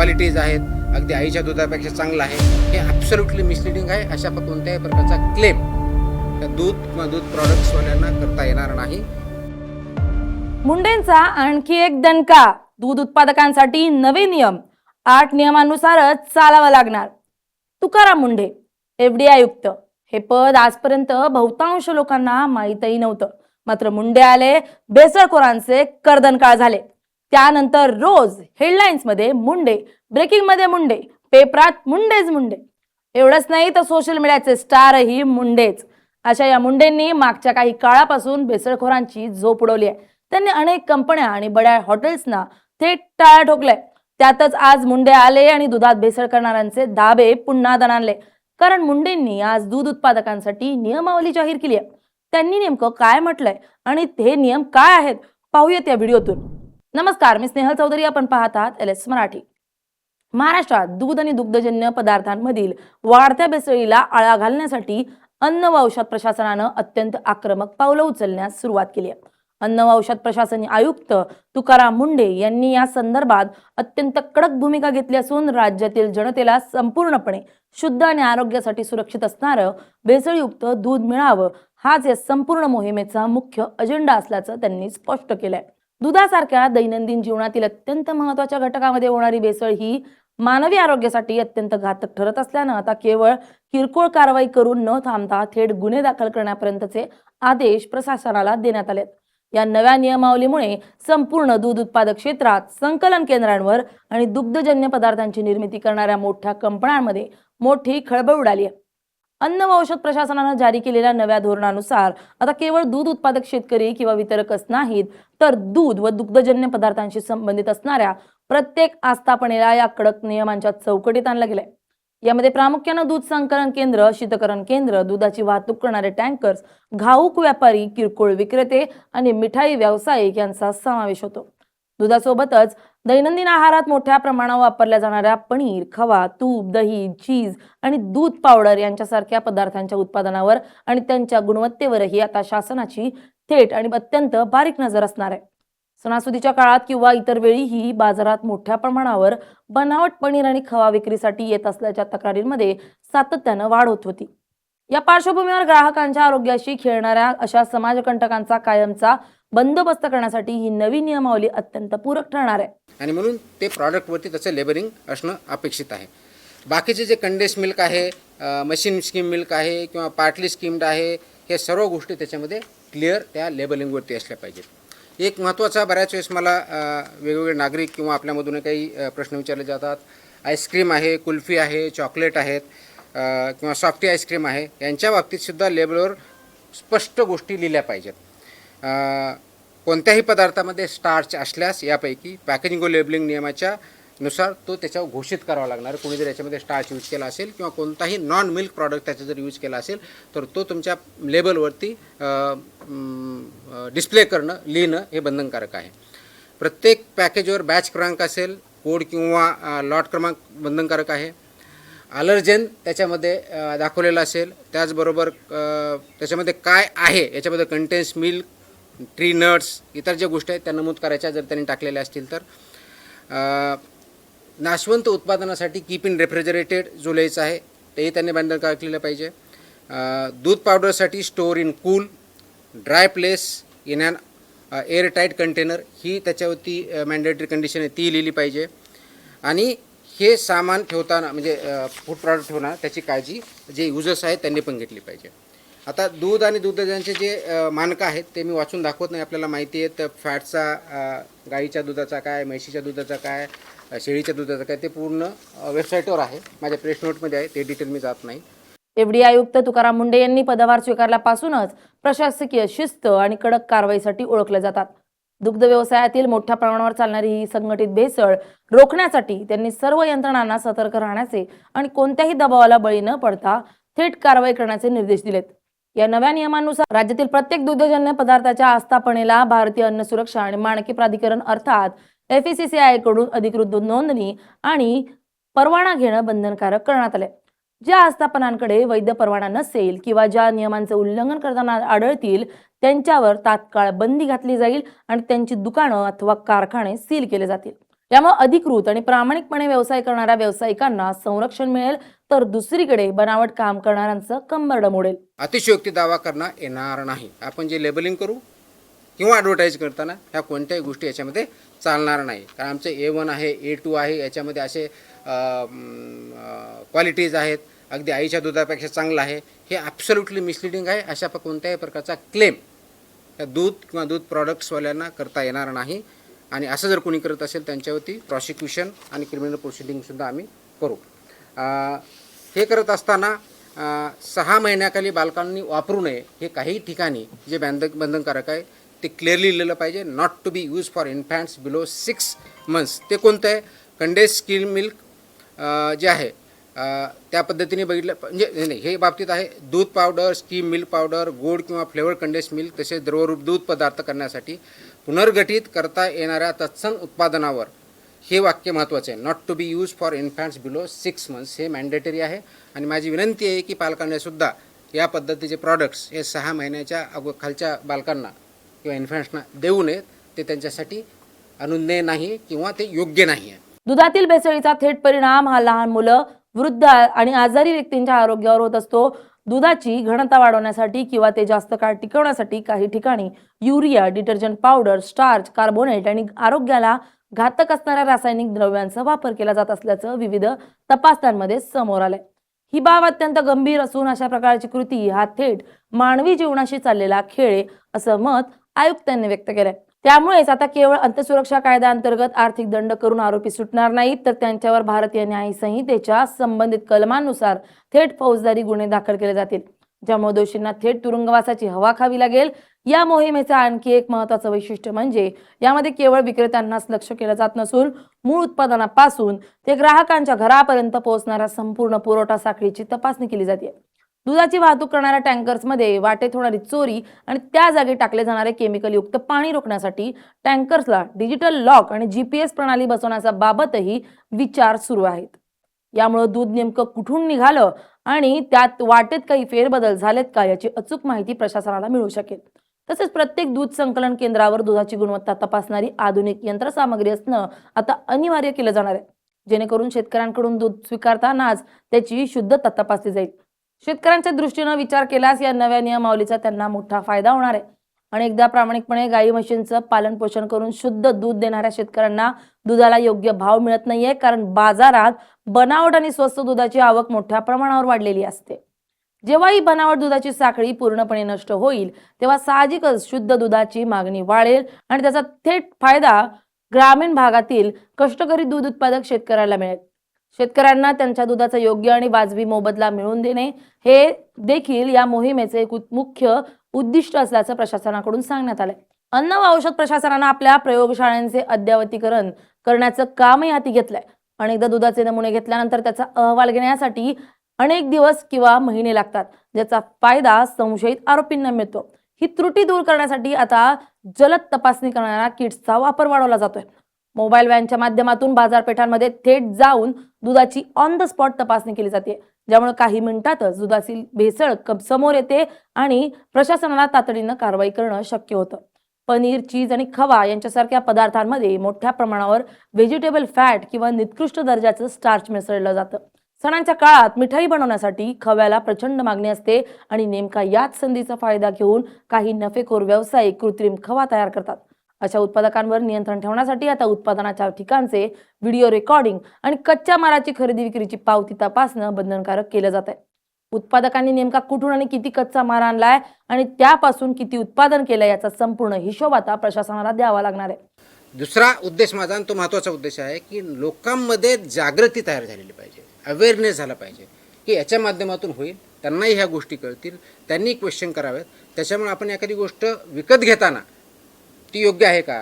Qualities आहेत, अगदी आईच्या दुधापेक्षा चांगलं आहे, हे ॲब्सोल्युटली मिसलिडिंग आहे. अशा कोणत्याही प्रकारचा क्लेम दूध किंवा दूध प्रॉडक्ट्सवाल्यांना करता येणार नाही. मुंडेंचा आणखी एक दणका. दूध उत्पादकांसाठी नवे नियम. 8 नियमांनुसारच चालावं लागणार. तुकाराम मुंढे एफडीए आयुक्त हे पद आजपर्यंत बहुतांश लोकांना माहीतही नव्हतं. मात्र मुंडे आले, भेसळखोरांचे कर्दनकाळ झाले. त्यानंतर रोज हेडलाईन्समध्ये मुंडे, ब्रेकिंगमध्ये मुंडे, पेपरात मुंडेच मुंडे. एवढंच नाही तर सोशल मीडियाचे स्टारही मुंडेच. अशा या मुंडेंनी मागच्या काही काळापासून भेसळखोरांची झोप उडवली आहे. त्यांनी अनेक कंपन्या आणि बड्या हॉटेल्सना थेट टाळा ठोकलाय. त्यातच आज मुंडे आले आणि दुधात भेसळ करणाऱ्यांचे दाबे पुन्हा दणाणले. कारण मुंडेंनी आज दूध उत्पादकांसाठी नियमावली जाहीर केली आहे. त्यांनी नेमकं काय म्हटलंय आणि ते नियम काय आहेत पाहूयात या व्हिडिओतून. नमस्कार, मी स्नेहल चौधरी. आपण पाहत आहात LS मराठी. महाराष्ट्रात दूध आणि दुग्धजन्य पदार्थांमधील वाढत्या भेसळीला आळा घालण्यासाठी अन्न व औषध प्रशासनानं अत्यंत आक्रमक पावलं उचलण्यास सुरुवात केली आहे. अन्न व औषध प्रशासन आयुक्त तुकाराम मुंढे यांनी या संदर्भात अत्यंत कडक भूमिका घेतली असून राज्यातील जनतेला संपूर्णपणे शुद्ध आणि आरोग्यासाठी सुरक्षित असणारं भेसळयुक्त दूध मिळावं, हाच या संपूर्ण मोहिमेचा मुख्य अजेंडा असल्याचं त्यांनी स्पष्ट केलंय. दुधासारख्या दैनंदिन जीवनातील अत्यंत महत्त्वाच्या घटकामध्ये होणारी भेसळ ही मानवी आरोग्यासाठी अत्यंत घातक ठरत असल्यानं आता केवळ किरकोळ कारवाई करून न थांबता थेट गुन्हे दाखल करण्यापर्यंतचे आदेश प्रशासनाला देण्यात आलेत. या नव्या नियमावलीमुळे संपूर्ण दूध उत्पादक क्षेत्रात, संकलन केंद्रांवर आणि दुग्धजन्य पदार्थांची निर्मिती करणाऱ्या मोठ्या कंपन्यांमध्ये मोठी खळबळ उडाली आहे. अन्न व औषध प्रशासनानं जारी केलेल्या नव्या धोरणानुसार आता केवळ दूध उत्पादक शेतकरी किंवा वितरकच नाहीत, तर दूध व दुग्धजन्य पदार्थांशी संबंधित असणाऱ्या प्रत्येक आस्थापनेला या कडक नियमांच्या चौकटीत आणलं गेलंय. यामध्ये प्रामुख्यानं दूध संकलन केंद्र, शीतकरण केंद्र, दुधाची वाहतूक करणारे टँकर्स, घाऊक व्यापारी, किरकोळ विक्रेते आणि मिठाई व्यावसायिक यांचा समावेश होतो. दुधासोबतच दैनंदिन आहारात मोठ्या प्रमाणावर वापरल्या जाणाऱ्या पनीर, खवा, तूप, दही, चीज आणि दूध पावडर यांच्यासारख्या पदार्थांच्या उत्पादनावर आणि त्यांच्या गुणवत्तेवरही आता शासनाची थेट आणि अत्यंत बारीक नजर असणार आहे. सणासुदीच्या काळात किंवा इतर वेळीही बाजारात मोठ्या प्रमाणावर बनावट पनीर आणि खवा विक्रीसाठी येत असल्याच्या तक्रारींमध्ये सातत्यानं वाढ होत होती. या पार्श्वभूमीवर ग्राहकांच्या आरोग्याशी खेळणाऱ्या अशा समाजकंटकांचा कायमचा बंदोबस्त करण्यासाठी ही नवी नियमावली अत्यंत पूरक ठरणार आहे. आणि म्हणून ते प्रॉडक्टवरती त्याचं लेबलिंग असणं अपेक्षित आहे. बाकीचे जे कंडेन्स मिल्क आहे, मशीन स्कीम मिल्क आहे किंवा पार्टली स्कीम्ड आहे, हे सर्व गोष्टी त्याच्यामध्ये क्लिअर त्या लेबलिंगवरती असल्या पाहिजेत. एक महत्त्वाचा, बऱ्याच वेळेस मला वेगवेगळे नागरिक किंवा आपल्यामधून काही प्रश्न विचारले जातात. आईस्क्रीम आहे, कुल्फी आहे, चॉकलेट आहेत किंवा सॉफ्टी आईस्क्रीम आहे, यांच्या बाबतीतसुद्धा लेबलवर स्पष्ट गोष्टी लिहिल्या पाहिजेत. कोणत्याही पदार्थामध्ये स्टार्च असल्यास यापैकी पॅकेजिंग व लेबलिंग नियमाच्या नुसार तो त्याच्यावर घोषित करावा लागणार. कोणी जर याच्यामध्ये स्टार्च यूज केला असेल किंवा कोणताही नॉन मिल्क प्रॉडक्ट त्याचा जर यूज केला असेल तर तो तुमच्या लेबलवरती डिस्प्ले करणं, लिहिणं हे बंधनकारक आहे. प्रत्येक पॅकेजवर बॅच क्रमांक असेल, कोड किंवा लॉट क्रमांक बंधनकारक आहे. अलर्जेन त्याच्यामध्ये दाखवलेलं असेल. त्याचबरोबर त्याच्यामध्ये काय आहे, याच्यामध्ये कंटेन्स मिल्क, ट्री नट्स, इतर ज्या गोष्टी आहेत त्या नमूद करायच्या जर त्यांनी टाकलेल्या असतील तर. नाशवंत उत्पादनासाठी कीप इन रेफ्रिजरेटेड जो लिहायचं आहे तेही त्यांनी बंधनकारक लिहिलं पाहिजे. दूध पावडरसाठी store in cool, dry place in an airtight container, ही त्याच्यावरती मॅन्डेटरी कंडिशन आहे ती लिहिली पाहिजे. आणि हे सामान ठेवताना म्हणजे फूड प्रॉडक्ट ठेवताना त्याची काळजी जे युजर्स आहेत त्यांनी पण घेतली पाहिजे. आता दूध आणि दुग्धजन्याचे जे मानकं आहेत ते मी वाचून दाखवत नाही, आपल्याला माहिती आहे. तर फॅटचा, गाईच्या दुधाचा काय, म्हैशीच्या दुधाचा काय, शेळीच्या दुधाचा काय, ते पूर्ण वेबसाईटवर आहे. माझ्या प्रेस नोटमध्ये आहे, ते डिटेल मी जात नाही. एफडीए आयुक्त तुकाराम मुंढे यांनी पदभार स्वीकारल्यापासूनच प्रशासकीय शिस्त आणि कडक कारवाईसाठी ओळखले जातात. दुग्ध व्यवसायातील मोठ्या प्रमाणावर चालणारी ही संघटित भेसळ रोखण्यासाठी त्यांनी सर्व यंत्रणांना सतर्क राहण्याचे आणि कोणत्याही दबावाला बळी न पडता थेट कारवाई करण्याचे निर्देश दिलेत. या नव्या नियमानुसार राज्यातील प्रत्येक दुग्धजन्य पदार्थाच्या आस्थापनेला भारतीय अन्न सुरक्षा आणि मानके प्राधिकरण अर्थात FSSAI कडून अधिकृत नोंदणी आणि परवाना घेणं बंधनकारक करण्यात आले. ज्या आस्थापनांकडे वैध परवाना नसेल किंवा ज्या नियमांचे उल्लंघन करताना आढळतील त्यांच्यावर तात्काळ बंदी घातली जाईल आणि त्यांची दुकानं अथवा कारखाने सील केले जातील. त्यामुळे अधिकृत आणि प्रामाणिकपणे व्यवसाय करणाऱ्या व्यावसायिकांना संरक्षण मिळेल, तर दुसरीकडे बनावट काम करणाऱ्यांचं कंबरडं मोडेल. अतिशयोक्ती दावा करता येणार नाही. आपण जे लेबलिंग करू किंवा ॲडव्हर्टाईज करताना ह्या कोणत्याही गोष्टी याच्यामध्ये चालणार नाही. कारण आमचे A1 आहे, A2 आहे, याच्यामध्ये असे क्वालिटीज आहेत, अगदी आईच्या दुधापेक्षा चांगलं आहे, हे ॲब्सोल्युटली मिसलिडिंग आहे. अशा कोणत्याही प्रकारचा क्लेम या दूध किंवा दूध प्रॉडक्ट्सवाल्यांना करता येणार नाही. आणि असं जर कोणी करत असेल त्यांच्यावरती प्रॉसिक्युशन आणि क्रिमिनल प्रोसिडिंगसुद्धा आम्ही करू. हे करत असताना 6 महिन्याखाली बालकांनी वापरू नये हे काही ठिकाणी जे बंधनकारक आहे ते क्लिअरली लिहिलं पाहिजे. Not to be use for infants below 6 months. ते कोणतं आहे? कंडेन्स स्किम मिल्क जे आहे त्या पद्धतीने बघितलं म्हणजे नाही, हे बाबतीत आहे. दूध पावडर, स्कीम मिल्क पावडर, गोड किंवा फ्लेवर कंडेन्स मिल्क तसेच द्रवरूप दूध पदार्थ करण्यासाठी पुनर्गठित करता येणाऱ्या तत्सम उत्पादनावर हे वाक्य महत्त्वाचं आहे. Not to be use for infants below 6 months हे मॅन्डेटरी आहे. आणि माझी विनंती आहे की पालकांना सुद्धा या पद्धतीचे प्रॉडक्ट्स हे 6 महिन्याच्या खालच्या बालकांना किंवा इन्फॅन्ट्सना देऊ नयेत. ते त्यांच्यासाठी अनुज्ञेय नाही किंवा ते योग्य नाही आहे. दुधातील भेसळीचा थेट परिणाम हा लहान मुलं, वृद्ध आणि आजारी व्यक्तींच्या आरोग्यावर होत असतो. दुधाची घनता वाढवण्यासाठी किंवा ते जास्त काळ टिकवण्यासाठी काही ठिकाणी urea, detergent powder, starch, carbonate आणि आरोग्याला घातक असणाऱ्या रासायनिक द्रव्यांचा वापर केला जात असल्याचं विविध तपासण्यांमध्ये समोर आलंय. ही बाब अत्यंत गंभीर असून अशा प्रकारची कृती हा थेट मानवी जीवनाशी चाललेला खेळ आहे, असं मत आयुक्तांनी व्यक्त केलंय. त्यामुळेच आता केवळ अंतसुरक्षा कायद्याअंतर्गत आर्थिक दंड करून आरोपी सुटणार नाहीत, तर त्यांच्यावर भारतीय न्याय संहितेच्या संबंधित कलमांनुसार थेट फौजदारी गुन्हे दाखल केले जातील, ज्यामुळे दोषींना थेट तुरुंगवासाची हवा खावी लागेल. या मोहिमेचं आणखी एक महत्त्वाचं वैशिष्ट्य म्हणजे यामध्ये केवळ विक्रेत्यांनाच लक्ष केलं जात नसून मूळ उत्पादनापासून ते ग्राहकांच्या घरापर्यंत पोहोचणाऱ्या संपूर्ण पुरवठा साखळीची तपासणी केली जाते. दुधाची वाहतूक करणाऱ्या टँकर्समध्ये वाटेत होणारी चोरी आणि त्या जागी टाकले जाणारे केमिकल युक्त पाणी रोखण्यासाठी टँकर्सला डिजिटल लॉक आणि GPS प्रणाली बसवण्याचा बाबतही विचार सुरू आहेत. यामुळे दूध नेमकं कुठून निघालं आणि त्यात वाटेत काही फेरबदल झालेत का याची अचूक माहिती प्रशासनाला मिळू शकेल. तसेच प्रत्येक दूध संकलन केंद्रावर दुधाची गुणवत्ता तपासणारी आधुनिक यंत्रसामग्री असणं आता अनिवार्य केलं जाणार आहे, जेणेकरून शेतकऱ्यांकडून दूध स्वीकारतानाच त्याची शुद्धता तपासली जाईल. शेतकऱ्यांच्या दृष्टीनं विचार केल्यास या नव्या नियमावलीचा त्यांना मोठा फायदा होणार आहे. अनेकदा प्रामाणिकपणे गाई म्हशींचं पालन पोषण करून शुद्ध दूध देणाऱ्या शेतकऱ्यांना दुधाला योग्य भाव मिळत नाहीये, कारण बाजारात बनावट आणि स्वस्त दुधाची आवक मोठ्या प्रमाणावर वाढलेली असते. जेव्हा ही बनावट दुधाची साखळी पूर्णपणे नष्ट होईल तेव्हा साहजिकच शुद्ध दुधाची मागणी वाढेल आणि त्याचा थेट फायदा ग्रामीण भागातील कष्टकरी दूध उत्पादक शेतकऱ्याला मिळेल. शेतकऱ्यांना त्यांच्या दुधाचा योग्य आणि वाजवी मोबदला मिळवून देणे हे देखील या मोहिमेचे एक मुख्य उद्दिष्ट असल्याचं प्रशासनाकडून सांगण्यात आलंय. अन्न व औषध प्रशासनानं आपल्या प्रयोगशाळांचे अद्ययावतीकरण करण्याचं कामही हाती घेतलंय. अनेकदा दुधाचे नमुने घेतल्यानंतर त्याचा अहवाल घेण्यासाठी अनेक दिवस किंवा महिने लागतात, ज्याचा फायदा संशयित आरोपींना मिळतो. ही त्रुटी दूर करण्यासाठी आता जलद तपासणी करणाऱ्या किट्सचा वापर वाढवला जातोय. मोबाईल व्हॅनच्या माध्यमातून बाजारपेठांमध्ये थेट जाऊन दुधाची ऑन द स्पॉट तपासणी केली जाते, ज्यामुळे काही मिनिटातच दुधाची भेसळ समोर येते आणि प्रशासनाला तातडीनं कारवाई करणं शक्य होतं. पनीर, चीज आणि खवा यांच्यासारख्या पदार्थांमध्ये मोठ्या प्रमाणावर व्हेजिटेबल फॅट किंवा निकृष्ट दर्जाचं स्टार्च मिसळलं जातं. सणांच्या काळात मिठाई बनवण्यासाठी खव्याला प्रचंड मागणी असते आणि नेमका याच संधीचा फायदा घेऊन काही नफेखोर व्यावसायिक कृत्रिम खवा तयार करतात. अशा उत्पादकांवर नियंत्रण ठेवण्यासाठी आता उत्पादनाच्या ठिकाणचे व्हिडिओ रेकॉर्डिंग आणि कच्च्या मालाची खरेदी विक्रीची पावती तपासणं बंधनकारक केलं जात आहे. उत्पादकांनी नेमका कुठून आणि किती कच्चा माल आणलाय आणि त्यापासून किती उत्पादन केलंय याचा संपूर्ण हिशोब आता प्रशासनाला द्यावा लागणार आहे. दुसरा उद्देश माझा आणि तो महत्त्वाचा उद्देश आहे की लोकांमध्ये जागृती तयार झालेली पाहिजे, अवेअरनेस झाला पाहिजे की याच्या माध्यमातून होईल, त्यांनाही ह्या गोष्टी कळतील, त्यांनी क्वेश्चन करावेत. त्याच्यामुळे आपण एखादी गोष्ट विकत घेताना ती योग्य आहे का,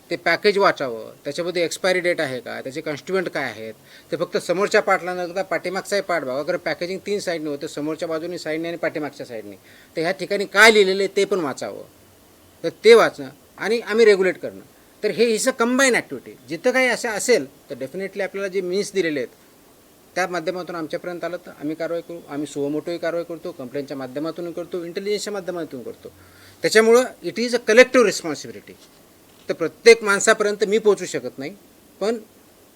ते पॅकेज वाचावं, त्याच्यामध्ये एक्सपायरी डेट आहे का, त्याचे कॉन्स्टिट्युएंट काय आहेत, ते फक्त समोरच्या पार्टला न करता पाठीमागचाही पार्ट बघा. कारण पॅकेजिंग 3 साईडने होतं, समोरच्या बाजूने साईडने आणि पाठीमागच्या साईडने. तर ह्या ठिकाणी काय लिहिलेलं आहे ते पण वाचावं, तर ते वाचणं आणि आम्ही रेग्युलेट करणं. तर हे इज अ कंबाईन ॲक्टिव्हिटी. जिथं काही असं असेल तर डेफिनेटली आपल्याला जे मीन्स दिलेले आहेत त्या माध्यमातून आमच्यापर्यंत आलं तर आम्ही कारवाई करू. आम्ही सुमोटोही कारवाई करतो, कंप्लेंटच्या माध्यमातून करतो, इंटेलिजन्सच्या माध्यमातून करतो. त्याच्यामुळं it is a collective responsibility. तर प्रत्येक माणसापर्यंत मी पोहोचू शकत नाही, पण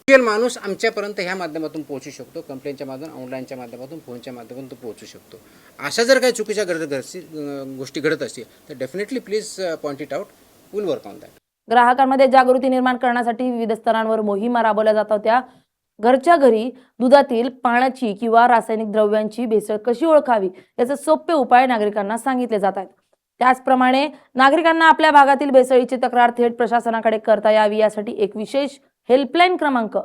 रिअल माणूस आमच्यापर्यंत ह्या माध्यमातून पोहोचू शकतो, कंप्लेंटच्या माध्यमातून, ऑनलाईनच्या माध्यमातून, फोनच्या माध्यमातून तो पोहोचू शकतो. अशा जर काही चुकीच्या गोष्टी घडत असतील तर definitely please point it out, will work on that. ग्राहकांमध्ये जागृती निर्माण करण्यासाठी विविध स्तरांवर मोहिमा राबवल्या जात होत्या. घरच्या घरी दुधातील पाण्याची किंवा रासायनिक द्रव्यांची भेसळ कशी ओळखावी याचे सोपे उपाय नागरिकांना सांगितले जात आहेत. त्याचप्रमाणे नागरिकांना आपल्या भागातील भेसळीची तक्रार थेट प्रशासनाकडे करता यावी यासाठी एक विशेष हेल्पलाईन क्रमांक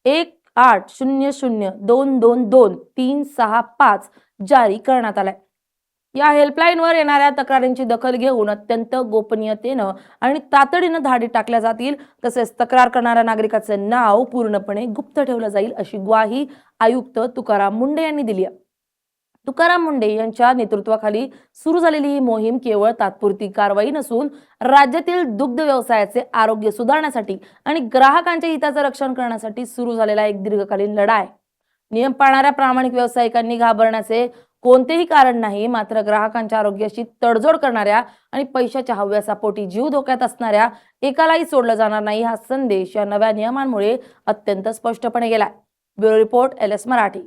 1800222365 जारी करण्यात आलाय. या हेल्पलाईनवर येणाऱ्या तक्रारींची दखल घेऊन अत्यंत गोपनीयतेनं आणि तातडीनं धाडी टाकल्या जातील. तसेच तक्रार करणाऱ्या नागरिकाचे नाव पूर्णपणे गुप्त ठेवलं जाईल अशी ग्वाही आयुक्त तुकाराम मुंढे यांनी दिली आहे. तुकाराम मुंढे यांच्या नेतृत्वाखाली सुरू झालेली ही मोहीम केवळ तात्पुरती कारवाई नसून राज्यातील दुग्ध व्यवसायाचे आरोग्य सुधारण्यासाठी आणि ग्राहकांच्या हिताचं रक्षण करण्यासाठी सुरू झालेला एक दीर्घकालीन लढा आहे. नियम पाळणाऱ्या प्रामाणिक व्यावसायिकांनी घाबरण्याचे कोणतेही कारण नाही. मात्र ग्राहकांच्या आरोग्याशी तडजोड करणाऱ्या आणि पैशाच्या हव्यासापोटी जीव धोक्यात असणाऱ्या एकालाही सोडलं जाणार नाही हा संदेश या नव्या नियमांमुळे अत्यंत स्पष्टपणे गेलाय. Bureau report LS Marathi.